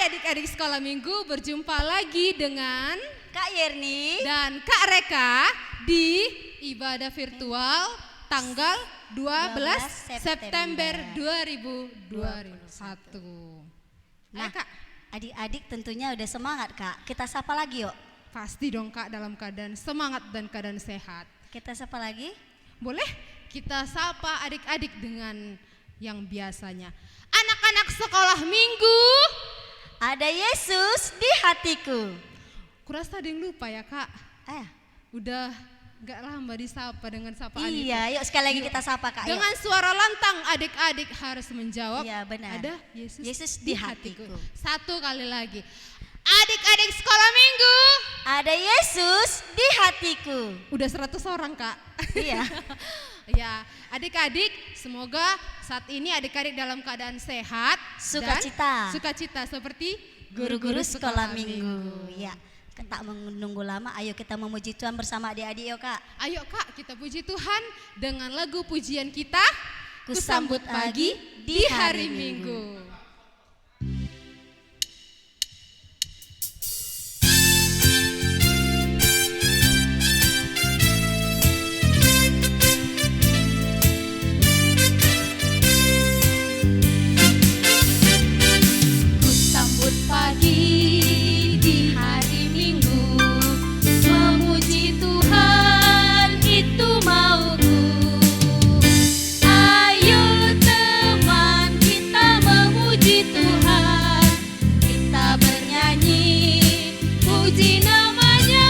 adik-adik sekolah minggu, berjumpa lagi dengan Kak Yerni dan Kak Reka di ibadah virtual tanggal 12 September 2021. Nah, Kak, adik-adik tentunya udah semangat Kak. Kita sapa lagi yuk. pasti dong Kak, dalam keadaan semangat dan keadaan sehat. Kita sapa lagi. Boleh kita sapa adik-adik dengan yang biasanya. Anak-anak sekolah minggu, Ada Yesus di hatiku. kurasa ada yang lupa ya Kak. Udah gak lama disapa dengan sapaan itu. Iya, yuk sekali lagi kita sapa Kak. Dengan suara lantang adik-adik harus menjawab. Iya, benar. Ada Yesus, Yesus di hatiku. Satu kali lagi. Adik-adik sekolah minggu, Ada Yesus di hatiku. udah 100 orang Kak. Iya. Ya, adik-adik semoga saat ini adik-adik dalam keadaan sehat Sukacita. dan sukacita seperti Guru-guru sekolah minggu. Ya, tak menunggu lama, ayo kita memuji Tuhan bersama adik-adik yuk Kak. Ayo Kak, kita puji Tuhan dengan lagu pujian kita, Kusambut pagi di hari Minggu. Kusambut pagi di hari Minggu, memuji Tuhan itu mauku. Ayo teman kita memuji Tuhan, kita bernyanyi puji namanya.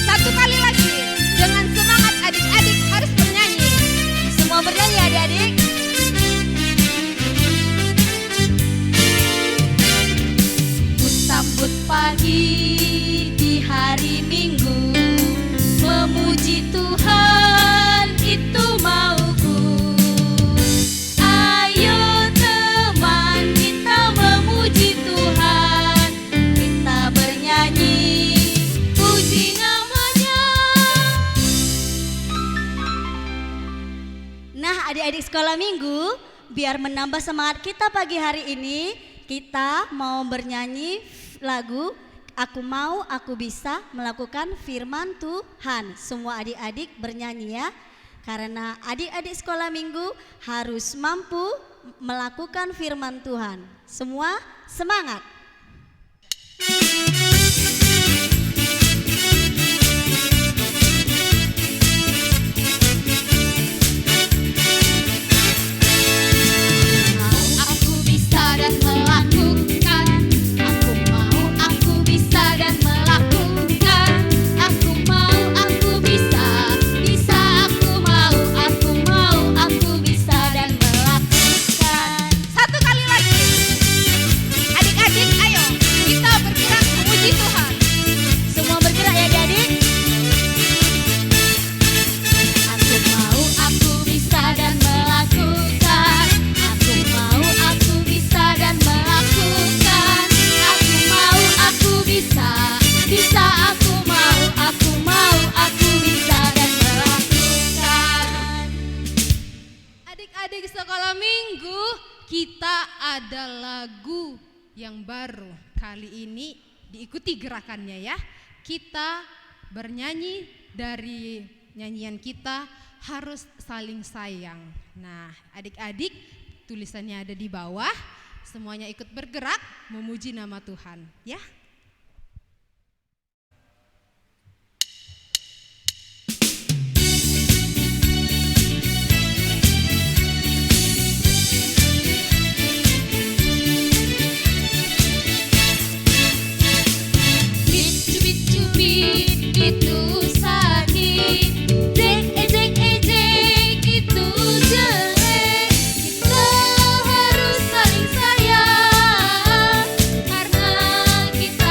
Satu kali lagi, dengan semangat adik-adik harus bernyanyi. Semua bernyanyi adik-adik. Kusambut pagi di hari Minggu, memuji Tuhan itu mauku. Ayo teman kita memuji Tuhan, kita bernyanyi puji namanya. Nah, adik-adik sekolah minggu, biar menambah semangat kita pagi hari ini, kita mau bernyanyi lagu Aku Mau, Aku Bisa melakukan firman Tuhan. Semua adik-adik bernyanyi ya, karena adik-adik sekolah minggu harus mampu melakukan firman Tuhan. Semua semangat. Aku bisa dan melakukan. Aku mau, aku bisa dan melakukan. Aku mau, aku bisa. Bisa aku mau, aku bisa dan melakukan. Satu kali lagi. Adik-adik ayo kita bergerak memuji Tuhan. Semua bergerak ya adik-adik. Aku mau, aku bisa dan melakukan. Aku mau, aku bisa dan melakukan. Aku mau, aku bisa. Bisa aku mau, aku bisa dan melakukan. Adik-adik sekolah minggu, kita ada lagu yang baru. Kali ini diikuti gerakannya ya. Kita bernyanyi, dari nyanyian kita harus saling sayang. Nah, adik-adik tulisannya ada di bawah. Semuanya ikut bergerak memuji nama Tuhan, ya. Cubit-cubit itu sakit, ejek-ejek itu jelek. Kita harus saling sayang, karena kita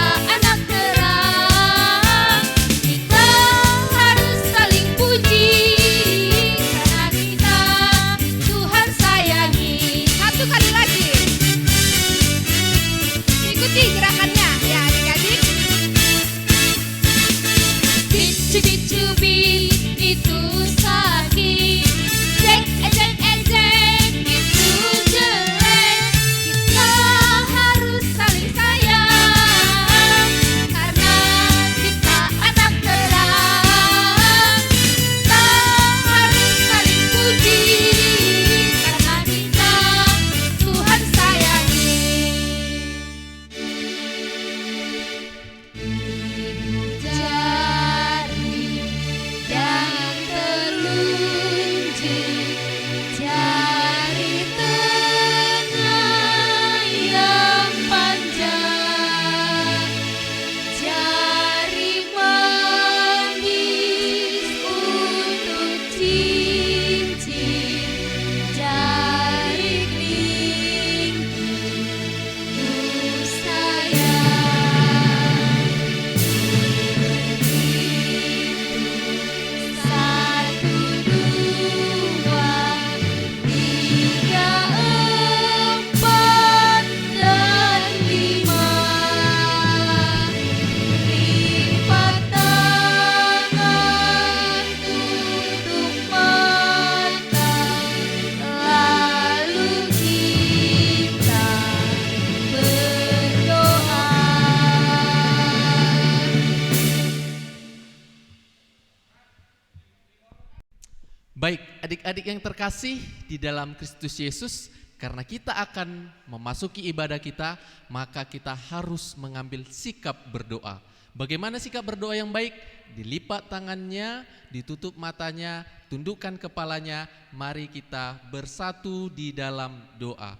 cincin jari kelingking ku sayang. Satu, dua, tiga, empat, dan lima. Lipat tangan, tutup mata, lalu kita berdoa. Baik, adik-adik yang terkasih di dalam Kristus Yesus, karena kita akan memasuki ibadah kita, maka kita harus mengambil sikap berdoa. Bagaimana sikap berdoa yang baik? Dilipat tangannya, ditutup matanya, tundukkan kepalanya, mari kita bersatu di dalam doa.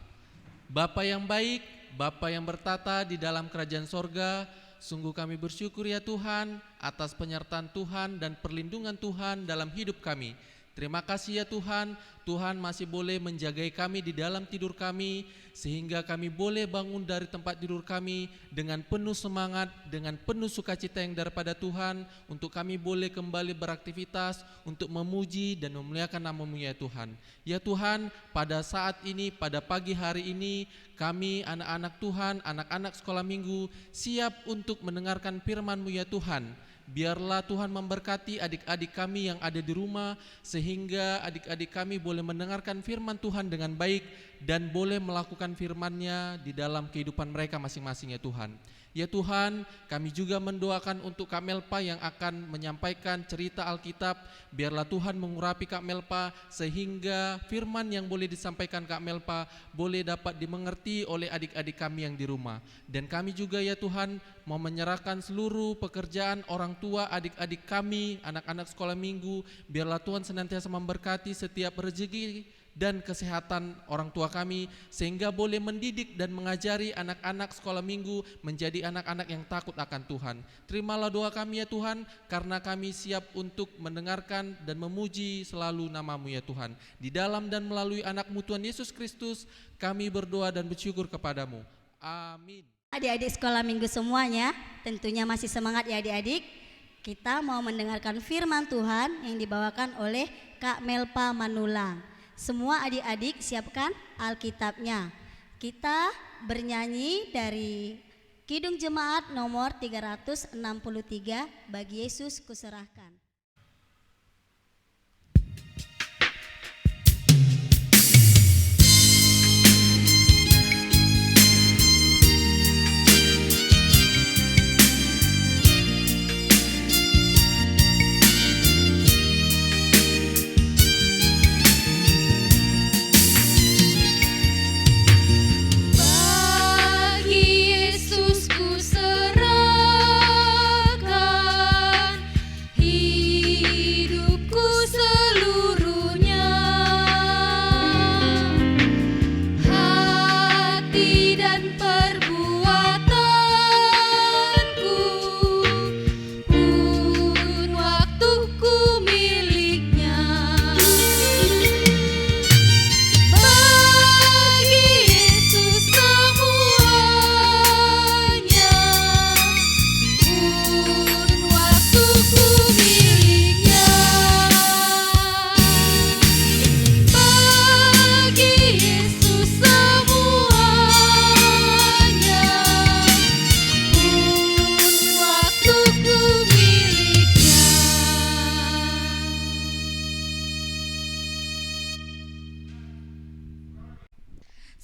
Bapa yang baik, Bapa yang bertata di dalam kerajaan sorga, sungguh kami bersyukur ya Tuhan atas penyertaan Tuhan dan perlindungan Tuhan dalam hidup kami. Terima kasih ya Tuhan, Tuhan masih boleh menjagai kami di dalam tidur kami, sehingga kami boleh bangun dari tempat tidur kami dengan penuh semangat, dengan penuh sukacita yang daripada Tuhan, untuk kami boleh kembali beraktivitas untuk memuji dan memuliakan nama-Mu ya Tuhan. Ya Tuhan, pada saat ini, pada pagi hari ini, kami anak-anak Tuhan, anak-anak sekolah minggu, siap untuk mendengarkan firman-Mu ya Tuhan. Biarlah Tuhan memberkati adik-adik kami yang ada di rumah, sehingga adik-adik kami boleh mendengarkan firman Tuhan dengan baik dan boleh melakukan firman-Nya di dalam kehidupan mereka masing-masing ya Tuhan. Ya Tuhan, kami juga mendoakan untuk Kak Melpa yang akan menyampaikan cerita Alkitab. Biarlah Tuhan mengurapi Kak Melpa, sehingga firman yang boleh disampaikan Kak Melpa boleh dapat dimengerti oleh adik-adik kami yang di rumah. Dan kami juga ya Tuhan mau menyerahkan seluruh pekerjaan orang tua adik-adik kami, anak-anak sekolah minggu. Biarlah Tuhan senantiasa memberkati setiap rezeki dan kesehatan orang tua kami, sehingga boleh mendidik dan mengajari anak-anak sekolah minggu menjadi anak-anak yang takut akan Tuhan. Terimalah doa kami ya Tuhan, karena kami siap untuk mendengarkan dan memuji selalu nama-Mu ya Tuhan. Di dalam dan melalui anak-Mu Tuhan Yesus Kristus, kami berdoa dan bersyukur kepadamu. Amin. Adik-adik sekolah minggu semuanya, tentunya masih semangat ya adik-adik. Kita mau mendengarkan firman Tuhan yang dibawakan oleh Kak Melpa Manulang. Semua adik-adik siapkan Alkitabnya. Kita bernyanyi dari Kidung Jemaat nomor 363, Bagi Yesus Kuserahkan.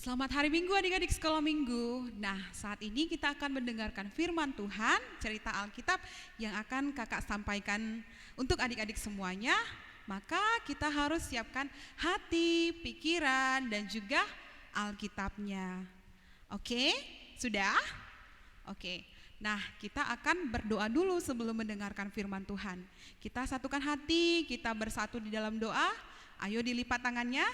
Selamat hari Minggu adik-adik sekolah minggu. Nah, saat ini kita akan mendengarkan firman Tuhan, cerita Alkitab yang akan kakak sampaikan untuk adik-adik semuanya. Maka kita harus siapkan hati, pikiran, dan juga Alkitabnya. Oke, sudah? Oke, nah kita akan berdoa dulu sebelum mendengarkan firman Tuhan. Kita satukan hati, kita bersatu di dalam doa. Ayo dilipat tangannya.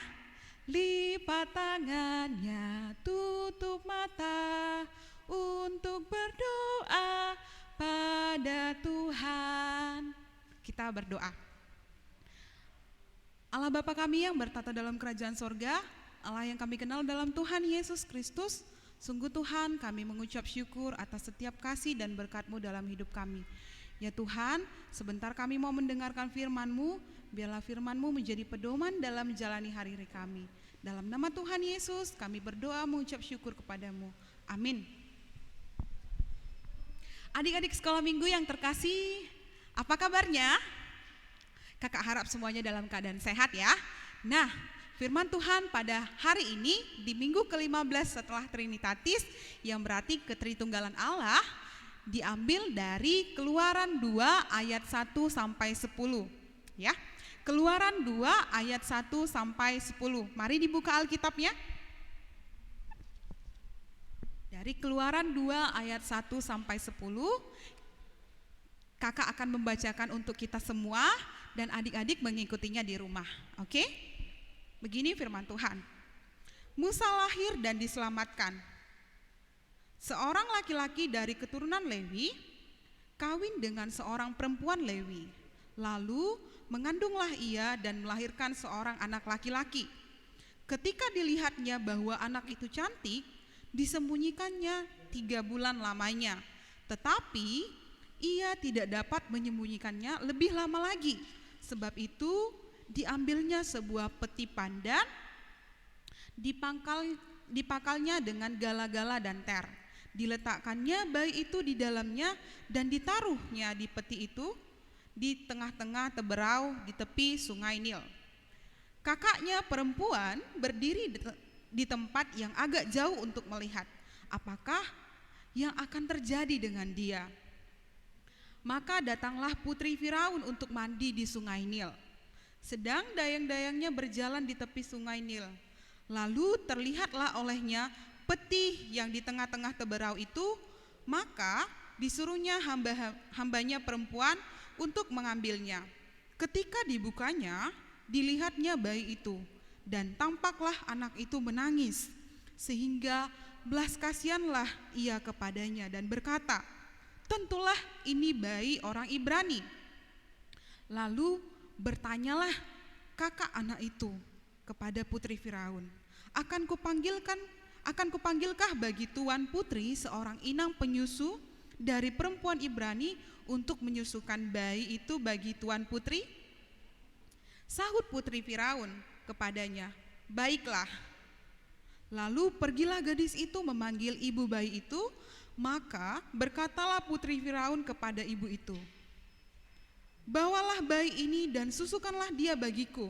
Lipat tangannya, tutup mata untuk berdoa pada Tuhan. Kita berdoa. Allah Bapa kami yang bertata dalam kerajaan sorga, Allah yang kami kenal dalam Tuhan Yesus Kristus, sungguh Tuhan kami mengucap syukur atas setiap kasih dan berkat-Mu dalam hidup kami. Ya Tuhan, sebentar kami mau mendengarkan firman-Mu, biarlah firman-Mu menjadi pedoman dalam menjalani hari-hari kami. Dalam nama Tuhan Yesus kami berdoa mengucap syukur kepadamu. Amin. Adik-adik sekolah minggu yang terkasih, apa kabarnya? Kakak harap semuanya dalam keadaan sehat ya. Nah, firman Tuhan pada hari ini di minggu ke-15 setelah Trinitatis, yang berarti ketritunggalan Allah, diambil dari Keluaran 2 ayat 1 sampai 10 ya. Keluaran 2 ayat 1 sampai 10. Mari dibuka Alkitabnya. Dari Keluaran 2 ayat 1 sampai 10, Kakak akan membacakan untuk kita semua dan adik-adik mengikutinya di rumah. Oke? Begini firman Tuhan. Musa lahir dan diselamatkan. Seorang laki-laki dari keturunan Lewi kawin dengan seorang perempuan Lewi. Lalu mengandunglah ia dan melahirkan seorang anak laki-laki. Ketika dilihatnya bahwa anak itu cantik, disembunyikannya 3 bulan lamanya. Tetapi ia tidak dapat menyembunyikannya lebih lama lagi. Sebab itu diambilnya sebuah peti pandan, dipakalnya dengan gala-gala dan ter. Diletakkannya bayi itu di dalamnya dan ditaruhnya di peti itu di tengah-tengah teberau di tepi sungai Nil. Kakaknya perempuan berdiri di tempat yang agak jauh untuk melihat apakah yang akan terjadi dengan dia. Maka datanglah putri Firaun untuk mandi di sungai Nil. Sedang dayang-dayangnya berjalan di tepi sungai Nil. Lalu terlihatlah olehnya peti yang di tengah-tengah teberau itu, maka disuruhnya hambanya perempuan untuk mengambilnya. Ketika dibukanya, dilihatnya bayi itu, dan tampaklah anak itu menangis, sehingga belas kasihanlah ia kepadanya dan berkata, tentulah ini bayi orang Ibrani. Lalu bertanyalah kakak anak itu kepada putri Firaun, akan kupanggilkah bagi tuan putri seorang inang penyusu dari perempuan Ibrani untuk menyusukan bayi itu bagi tuan putri? Sahut putri Firaun kepadanya, baiklah. Lalu pergilah gadis itu memanggil ibu bayi itu. Maka berkatalah putri Firaun kepada ibu itu, bawalah bayi ini dan susukanlah dia bagiku,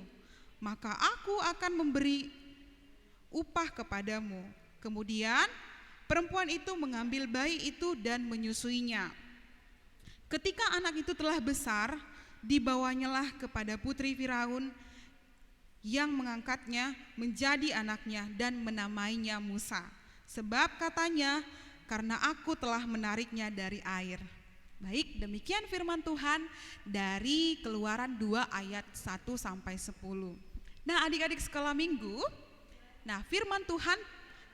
maka aku akan memberi upah kepadamu. Kemudian perempuan itu mengambil bayi itu dan menyusuinya. Ketika anak itu telah besar, dibawanyalah kepada putri Firaun yang mengangkatnya menjadi anaknya dan menamainya Musa. Sebab katanya, karena aku telah menariknya dari air. Baik, demikian firman Tuhan dari Keluaran 2 ayat 1 sampai 10. Nah, adik-adik sekolah minggu, nah firman Tuhan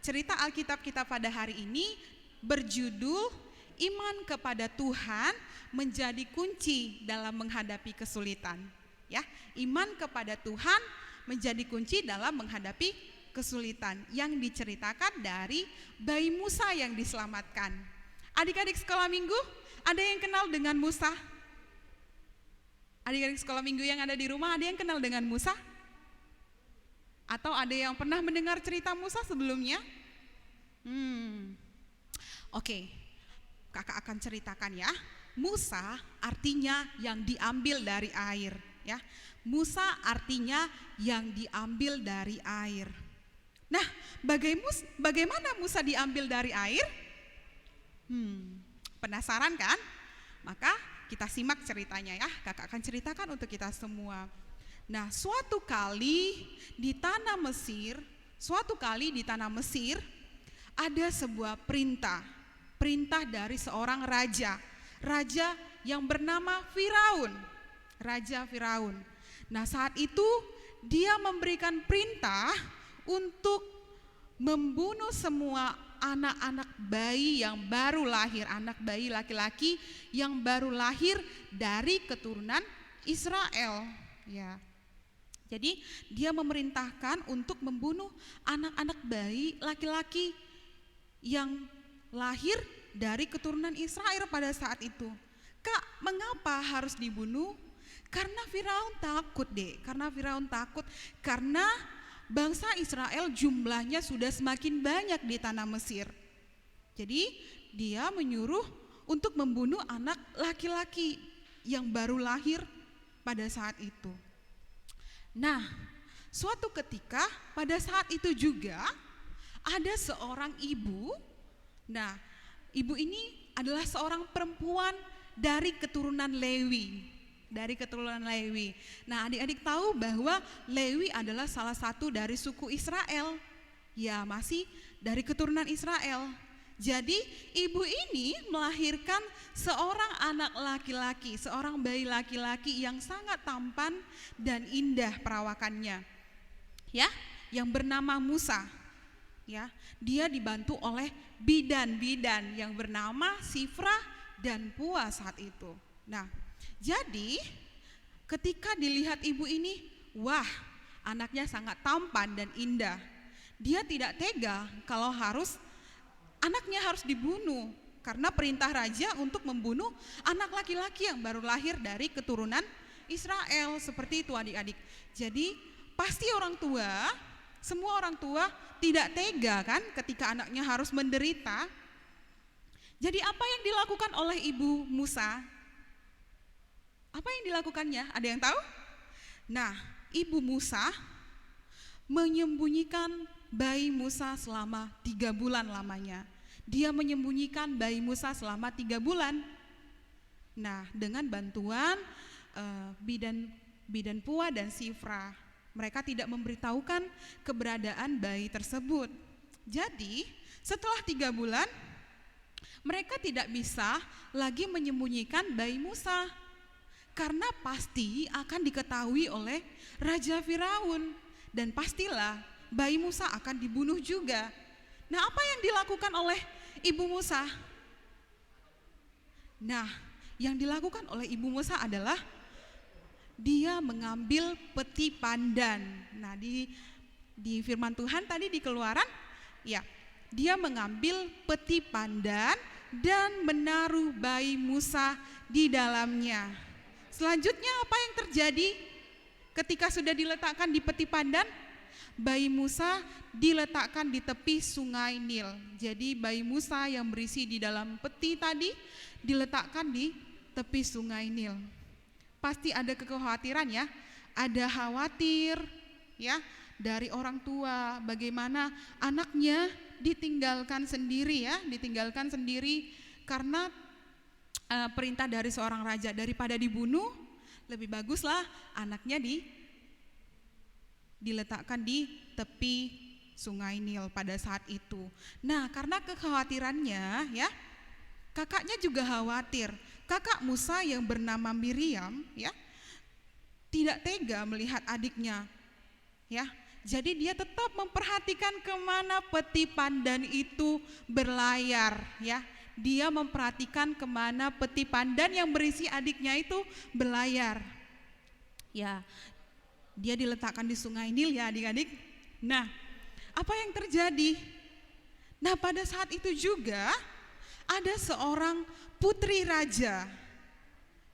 cerita Alkitab kita pada hari ini berjudul Iman kepada Tuhan menjadi kunci dalam menghadapi kesulitan. Ya, iman kepada Tuhan menjadi kunci dalam menghadapi kesulitan yang diceritakan dari bayi Musa yang diselamatkan. Adik-adik sekolah minggu, ada yang kenal dengan Musa? Adik-adik sekolah minggu yang ada di rumah, ada yang kenal dengan Musa? Atau ada yang pernah mendengar cerita Musa sebelumnya? Oke, kakak akan ceritakan ya. Musa artinya yang diambil dari air, ya. Musa artinya yang diambil dari air. Nah, bagaimana Musa diambil dari air? Penasaran kan? Maka kita simak ceritanya ya. Kakak akan ceritakan untuk kita semua. Nah, suatu kali di tanah Mesir ada sebuah perintah dari seorang raja yang bernama Firaun. Raja Firaun. Nah, saat itu dia memberikan perintah untuk membunuh semua anak-anak bayi yang baru lahir, anak bayi laki-laki yang baru lahir dari keturunan Israel, ya. Jadi dia memerintahkan untuk membunuh anak-anak bayi laki-laki yang lahir dari keturunan Israel pada saat itu. Kak, mengapa harus dibunuh? Karena Firaun takut deh, karena bangsa Israel jumlahnya sudah semakin banyak di tanah Mesir. Jadi dia menyuruh untuk membunuh anak laki-laki yang baru lahir pada saat itu. Nah, suatu ketika pada saat itu juga ada seorang ibu. Nah, ibu ini adalah seorang perempuan dari keturunan Lewi. Nah, adik-adik tahu bahwa Lewi adalah salah satu dari suku Israel. Ya, masih dari keturunan Israel. Jadi ibu ini melahirkan seorang anak laki-laki, seorang bayi laki-laki yang sangat tampan dan indah perawakannya. Ya, yang bernama Musa. Ya, dia dibantu oleh bidan-bidan yang bernama Sifra dan Pua saat itu. Nah, jadi ketika dilihat ibu ini, wah, anaknya sangat tampan dan indah. Dia tidak tega kalau anaknya harus dibunuh karena perintah raja untuk membunuh anak laki-laki yang baru lahir dari keturunan Israel. Seperti itu adik-adik. Jadi pasti semua orang tua tidak tega kan ketika anaknya harus menderita. Jadi apa yang dilakukan oleh ibu Musa? Apa yang dilakukannya? Ada yang tahu? Nah, ibu Musa menyembunyikan bayi Musa selama 3 bulan lamanya. Dia menyembunyikan bayi Musa selama 3 bulan. Nah, dengan bantuan bidan Pua dan Sifra, mereka tidak memberitahukan keberadaan bayi tersebut. Jadi, setelah 3 bulan, mereka tidak bisa lagi menyembunyikan bayi Musa. Karena pasti akan diketahui oleh Raja Firaun. Dan pastilah bayi Musa akan dibunuh juga. Nah, apa yang dilakukan oleh ibu Musa? Nah, yang dilakukan oleh ibu Musa adalah dia mengambil peti pandan. Nah, di firman Tuhan tadi di Keluaran, ya, dia mengambil peti pandan dan menaruh bayi Musa di dalamnya. Selanjutnya apa yang terjadi ketika sudah diletakkan di peti pandan? Bayi Musa diletakkan di tepi sungai Nil. Jadi bayi Musa yang berisi di dalam peti tadi diletakkan di tepi sungai Nil. Pasti ada kekhawatiran ya, ada khawatir ya dari orang tua bagaimana anaknya ditinggalkan sendiri karena perintah dari seorang raja, daripada dibunuh lebih baguslah anaknya diletakkan di tepi sungai Nil pada saat itu. Nah, karena kekhawatirannya ya, kakaknya juga khawatir. Kakak Musa yang bernama Miriam ya, tidak tega melihat adiknya ya. Jadi dia tetap memperhatikan kemana peti pandan itu berlayar ya. Dia memperhatikan kemana peti pandan yang berisi adiknya itu berlayar. Ya, dia diletakkan di sungai Nil ya adik-adik. Nah, apa yang terjadi? Nah, pada saat itu juga ada seorang putri raja.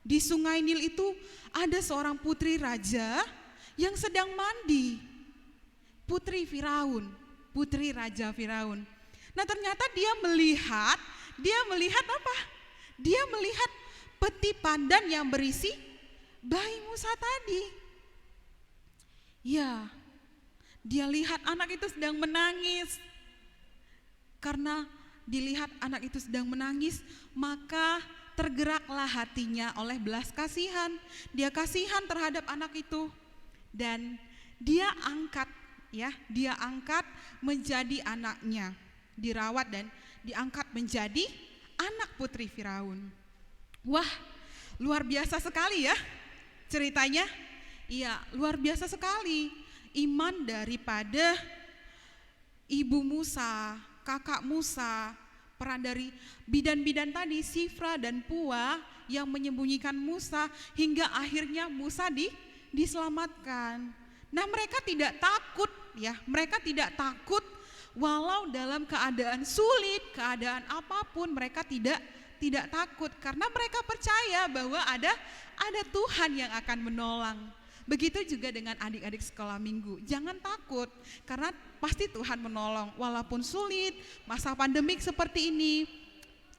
Di sungai Nil itu ada seorang putri raja yang sedang mandi. Putri Raja Firaun. Nah, ternyata dia melihat apa? Dia melihat peti pandan yang berisi bayi Musa tadi. Ya, dia lihat anak itu sedang menangis. Karena dilihat anak itu sedang menangis, maka tergeraklah hatinya oleh belas kasihan. Dia kasihan terhadap anak itu dan dia angkat menjadi anaknya, dirawat dan diangkat menjadi anak putri Firaun. Wah, luar biasa sekali ya ceritanya. Iya, luar biasa sekali iman daripada ibu Musa, kakak Musa, peran dari bidan-bidan tadi, Sifra dan Pua yang menyembunyikan Musa hingga akhirnya Musa diselamatkan. Nah, mereka tidak takut ya, mereka tidak takut walau dalam keadaan sulit, keadaan apapun mereka tidak takut karena mereka percaya bahwa ada Tuhan yang akan menolong. Begitu juga dengan adik-adik sekolah minggu. Jangan takut karena pasti Tuhan menolong walaupun sulit, masa pandemik seperti ini.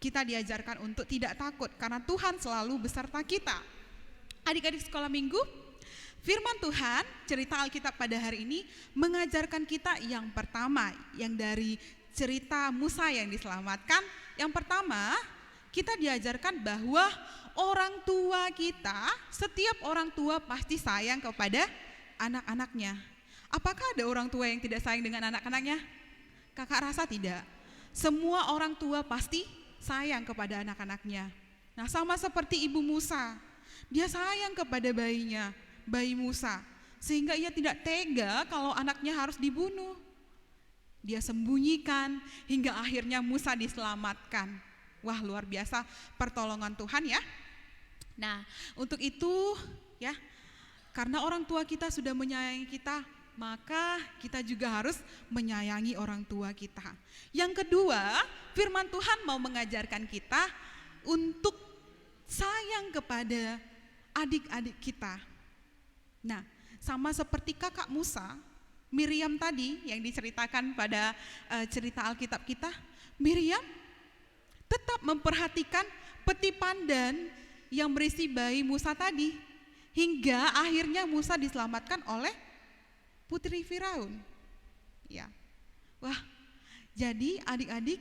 Kita diajarkan untuk tidak takut karena Tuhan selalu beserta kita. Adik-adik sekolah minggu, firman Tuhan, cerita Alkitab pada hari ini mengajarkan kita yang pertama, yang dari cerita Musa yang diselamatkan. Yang pertama, kita diajarkan bahwa orang tua kita, setiap orang tua pasti sayang kepada anak-anaknya. Apakah ada orang tua yang tidak sayang dengan anak-anaknya? Kakak rasa tidak. Semua orang tua pasti sayang kepada anak-anaknya. Nah, sama seperti ibu Musa, dia sayang kepada bayinya, bayi Musa, sehingga ia tidak tega kalau anaknya harus dibunuh. Dia sembunyikan hingga akhirnya Musa diselamatkan. Wah, luar biasa pertolongan Tuhan ya. Nah, untuk itu ya, karena orang tua kita sudah menyayangi kita, maka kita juga harus menyayangi orang tua kita. Yang kedua, firman Tuhan mau mengajarkan kita untuk sayang kepada adik-adik kita. Nah, sama seperti kakak Musa, Miriam tadi yang diceritakan pada cerita Alkitab kita, Miriam tetap memperhatikan peti pandan yang berisi bayi Musa tadi, hingga akhirnya Musa diselamatkan oleh putri Firaun. Ya. Wah, jadi adik-adik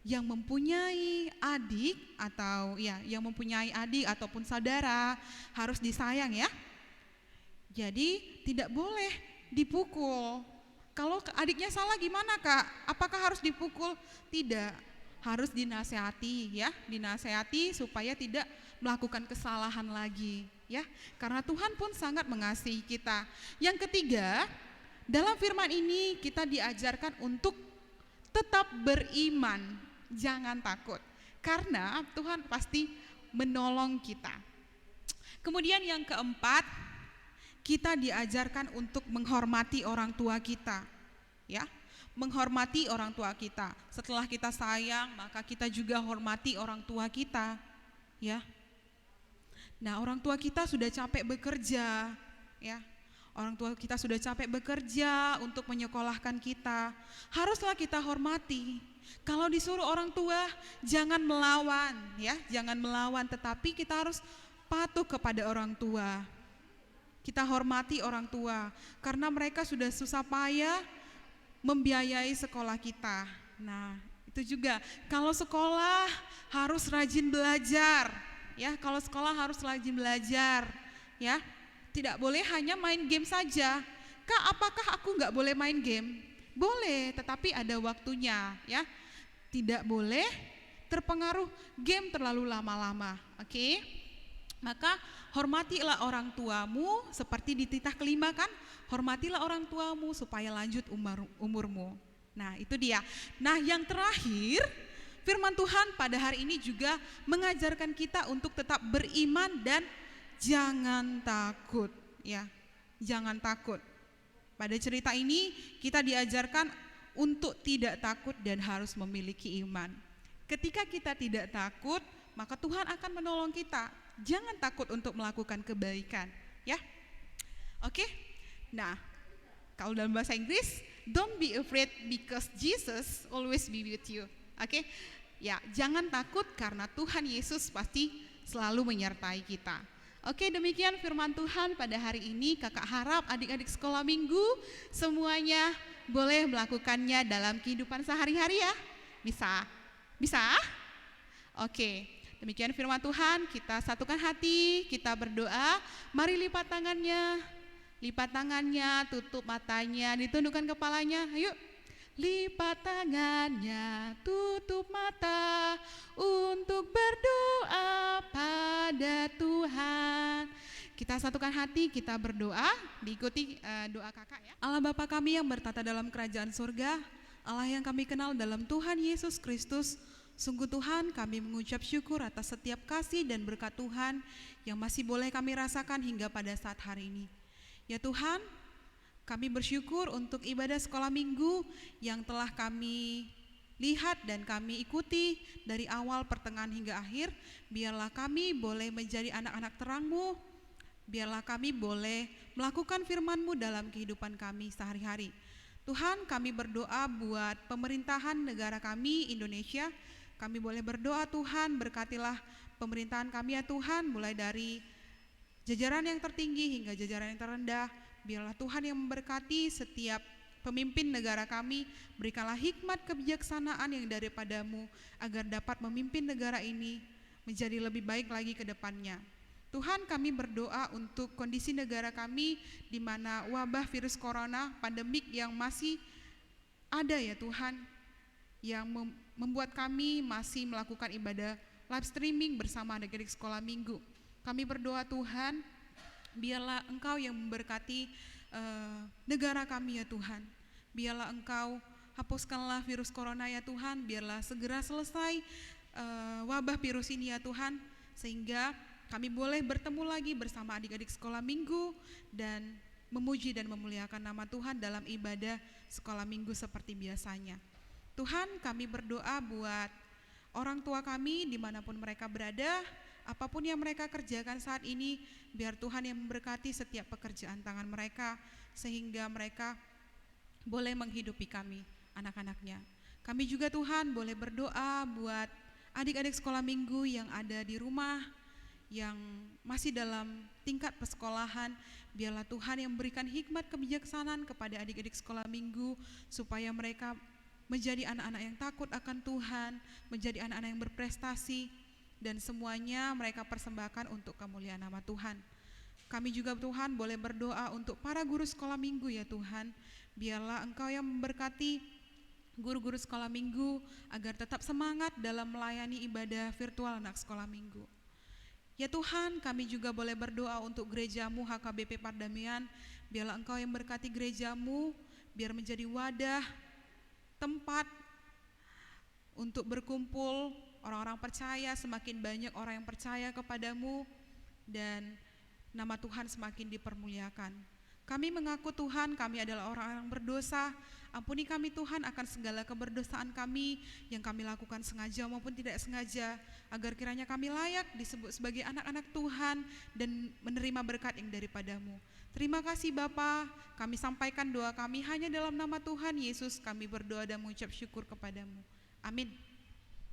yang mempunyai adik atau ya yang mempunyai adik ataupun saudara harus disayang ya. Jadi tidak boleh dipukul. Kalau adiknya salah gimana Kak? Apakah harus dipukul? Tidak, harus dinasehati ya, dinasehati supaya tidak melakukan kesalahan lagi ya. Karena Tuhan pun sangat mengasihi kita. Yang ketiga, dalam firman ini kita diajarkan untuk tetap beriman, jangan takut. Karena Tuhan pasti menolong kita. Kemudian yang keempat, kita diajarkan untuk menghormati orang tua kita, ya, menghormati orang tua kita. Setelah kita sayang, maka kita juga hormati orang tua kita, ya. Nah, orang tua kita sudah capek bekerja, ya. Orang tua kita sudah capek bekerja untuk menyekolahkan kita. Haruslah kita hormati. Kalau disuruh orang tua, jangan melawan, ya, jangan melawan. Tetapi kita harus patuh kepada orang tua. Kita hormati orang tua karena mereka sudah susah payah membiayai sekolah kita. Nah, itu juga kalau sekolah harus rajin belajar, ya. Kalau sekolah harus rajin belajar, ya. Tidak boleh hanya main game saja. Kak, apakah aku nggak boleh main game? Boleh, tetapi ada waktunya, ya. Tidak boleh terpengaruh game terlalu lama-lama, oke? Maka hormatilah orang tuamu, seperti di titah kelima kan, hormatilah orang tuamu supaya lanjut umurmu. Nah, itu dia. Nah, yang terakhir, firman Tuhan pada hari ini juga mengajarkan kita untuk tetap beriman dan jangan takut, ya. Jangan takut. Pada cerita ini kita diajarkan untuk tidak takut dan harus memiliki iman. Ketika kita tidak takut, maka Tuhan akan menolong kita. Jangan takut untuk melakukan kebaikan, ya. Oke? Nah, kalau dalam bahasa Inggris, don't be afraid because Jesus always be with you. Oke? Ya, jangan takut karena Tuhan Yesus pasti selalu menyertai kita. Oke, demikian firman Tuhan pada hari ini. Kakak harap adik-adik sekolah minggu semuanya boleh melakukannya dalam kehidupan sehari-hari ya. Bisa? Bisa? Oke, demikian firman Tuhan. Kita satukan hati, kita berdoa. Mari lipat tangannya, tutup matanya, ditundukkan kepalanya. Ayo, lipat tangannya, tutup mata untuk berdoa pada Tuhan. Kita satukan hati, kita berdoa, diikuti doa kakak ya. Allah Bapa kami yang bertata dalam kerajaan surga, Allah yang kami kenal dalam Tuhan Yesus Kristus, sungguh Tuhan kami mengucap syukur atas setiap kasih dan berkat Tuhan yang masih boleh kami rasakan hingga pada saat hari ini. Ya Tuhan, Kami bersyukur untuk ibadah sekolah minggu yang telah kami lihat dan kami ikuti dari awal, pertengahan hingga akhir. Biarlah kami boleh menjadi anak-anak terang-Mu, biarlah kami boleh melakukan firman-Mu dalam kehidupan kami sehari-hari. Tuhan, kami berdoa buat pemerintahan negara kami, Indonesia. Kami boleh berdoa, Tuhan, berkatilah pemerintahan kami ya Tuhan, mulai dari jajaran yang tertinggi hingga jajaran yang terendah. Biarlah Tuhan yang memberkati setiap pemimpin negara kami, berikanlah hikmat kebijaksanaan yang daripada-Mu agar dapat memimpin negara ini menjadi lebih baik lagi ke depannya. Tuhan, kami berdoa untuk kondisi negara kami di mana wabah virus corona, pandemik yang masih ada ya Tuhan, yang membuat kami masih melakukan ibadah live streaming bersama adik-adik sekolah minggu. Kami berdoa Tuhan, biarlah Engkau yang memberkati negara kami ya Tuhan. Biarlah Engkau hapuskanlah virus corona ya Tuhan, biarlah segera selesai wabah virus ini ya Tuhan, sehingga kami boleh bertemu lagi bersama adik-adik sekolah minggu dan memuji dan memuliakan nama Tuhan dalam ibadah sekolah minggu seperti biasanya. Tuhan, kami berdoa buat orang tua kami dimanapun mereka berada, apapun yang mereka kerjakan saat ini, biar Tuhan yang memberkati setiap pekerjaan tangan mereka, sehingga mereka boleh menghidupi kami, anak-anaknya. Kami juga Tuhan boleh berdoa buat adik-adik sekolah minggu yang ada di rumah, yang masih dalam tingkat persekolahan. Biarlah Tuhan yang memberikan hikmat kebijaksanaan kepada adik-adik sekolah minggu, supaya mereka menjadi anak-anak yang takut akan Tuhan, menjadi anak-anak yang berprestasi, dan semuanya mereka persembahkan untuk kemuliaan nama Tuhan. Kami juga Tuhan boleh berdoa untuk para guru sekolah minggu ya Tuhan. Biarlah Engkau yang memberkati guru-guru sekolah minggu agar tetap semangat dalam melayani ibadah virtual anak sekolah minggu. Ya Tuhan, kami juga boleh berdoa untuk gereja-Mu HKBP Pardamaian. Biarlah Engkau yang berkati gereja-Mu, biar menjadi wadah, tempat untuk berkumpul orang-orang percaya, semakin banyak orang yang percaya kepada-Mu, dan nama Tuhan semakin dipermuliakan. Kami mengaku Tuhan, kami adalah orang-orang berdosa. Ampuni kami Tuhan akan segala keberdosaan kami yang kami lakukan sengaja maupun tidak sengaja, agar kiranya kami layak disebut sebagai anak-anak Tuhan dan menerima berkat yang daripada-Mu. Terima kasih Bapa, kami sampaikan doa kami hanya dalam nama Tuhan Yesus, kami berdoa dan mengucap syukur kepada-Mu. Amin.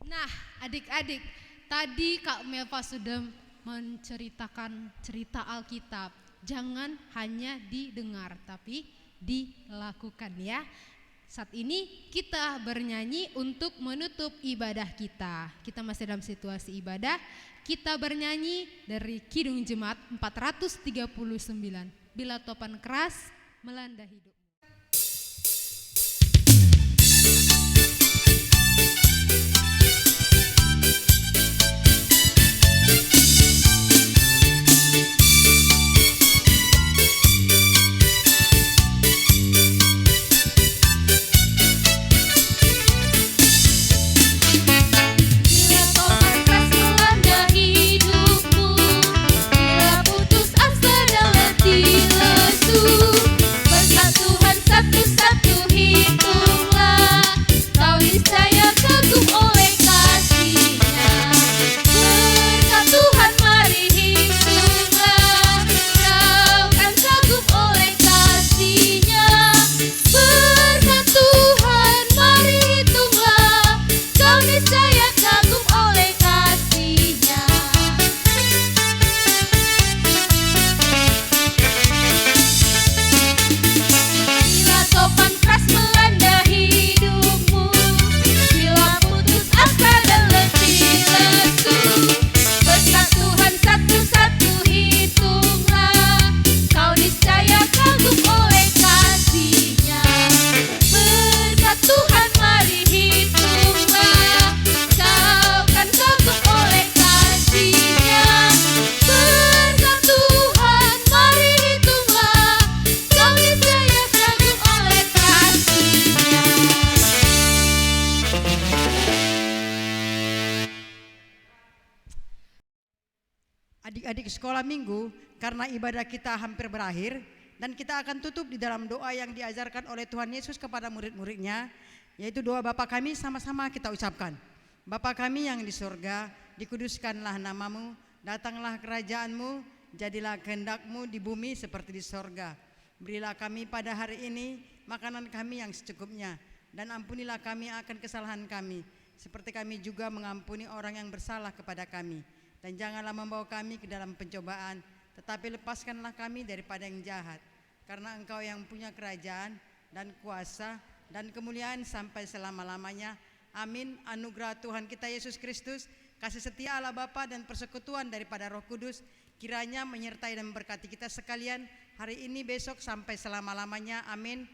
Nah, adik-adik, tadi Kak Melva sudah menceritakan cerita Alkitab. Jangan hanya didengar, tapi dilakukan ya. Saat ini kita bernyanyi untuk menutup ibadah kita. Kita masih dalam situasi ibadah. Kita bernyanyi dari Kidung Jemaat 439. Bila topan keras melanda hidup. Adik-adik sekolah minggu, karena ibadah kita hampir berakhir, Dan kita akan tutup di dalam doa yang diajarkan oleh Tuhan Yesus kepada murid-muridnya, yaitu doa Bapa kami. Sama-sama kita ucapkan. Bapa kami yang di surga, dikuduskanlah namamu, datanglah kerajaanmu, jadilah kehendakmu di bumi seperti di surga. Berilah kami pada hari ini makanan kami yang secukupnya, dan ampunilah kami akan kesalahan kami, seperti kami juga mengampuni orang yang bersalah kepada kami. Dan janganlah membawa kami ke dalam pencobaan, tetapi lepaskanlah kami daripada yang jahat. Karena Engkau yang punya kerajaan dan kuasa dan kemuliaan sampai selama-lamanya. Amin. Anugerah Tuhan kita Yesus Kristus, kasih setia Allah Bapa dan persekutuan daripada Roh Kudus kiranya menyertai dan memberkati kita sekalian hari ini, besok, sampai selama-lamanya. Amin.